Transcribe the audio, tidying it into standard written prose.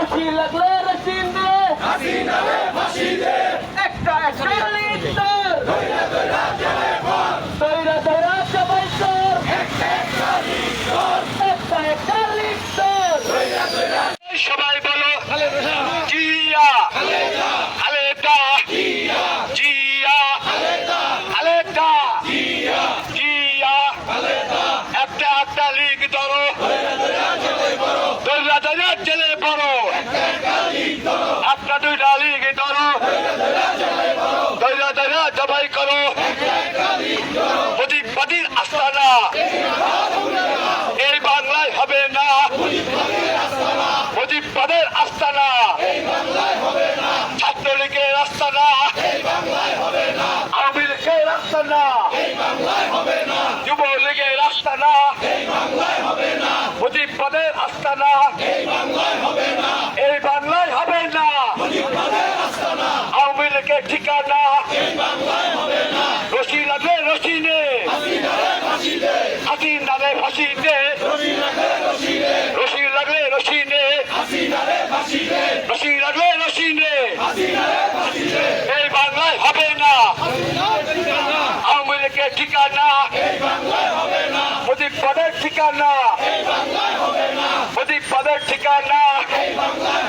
ফাঁসি লাগলে রসিনে হাসিনা রে ফাঁসি দে একটা একটা লিটার দইরা দইরা জেলে ভর দইরা দইরা সবাই কর একটা একটা লিটর একটা একটা লিটার দইরা দইরা সবাই বলো জিয়া খালেদা খালেদা জিয়া জিয়া খালেদা খালেদা জিয়া জিয়া খালেদা একটা একটা লিগ ধরো দইরা দইরা জেলে বড় দইরা দইরা জেলে পড়ো একটা একটা লিটর একটা দুইটা লিগ ধরো দইরা দইরা জেলে বড় দইরা দইরা জবাই করো একটা একটা লিটর প্রতিবাদীর আস্তানা এই বাংলায় হবে না প্রতিবাদের আস্তানা এই বাংলায় হবে না ছাত্রলীগের আস্তানা এই বাংলায় হবে না আওয়ামী লীগের আস্তানা এই বাংলায় হবে না যুবলীগের আস্তানা এই বাংলায় হবে না প্রতিবাদের আস্তানা এই বাংলায় হবে না এই বাংলায় হবে না মুজিববাদের আস্তানা আওয়ামী লীগের ঠিকানা এই বাংলায় হবে না রশি লাগলে রশি নে হাসিনা রে ফাঁসি দে হাসিনা রে ফাঁসি দে রশি রাখে রশি রে রশি লাগলে রশি নে হাসিনা রে ফাঁসি দে রশি লাগলে রশি নে হাসিনা রে ফাঁসি দে এই বাংলায় হবে না আওয়ামী লীগের ঠিকানা এই বাংলায় হবে না প্রতিবাদের ঠিকানা এই বাংলায় হবে না প্রতিবাদের ঠিকানা এই বাংলায়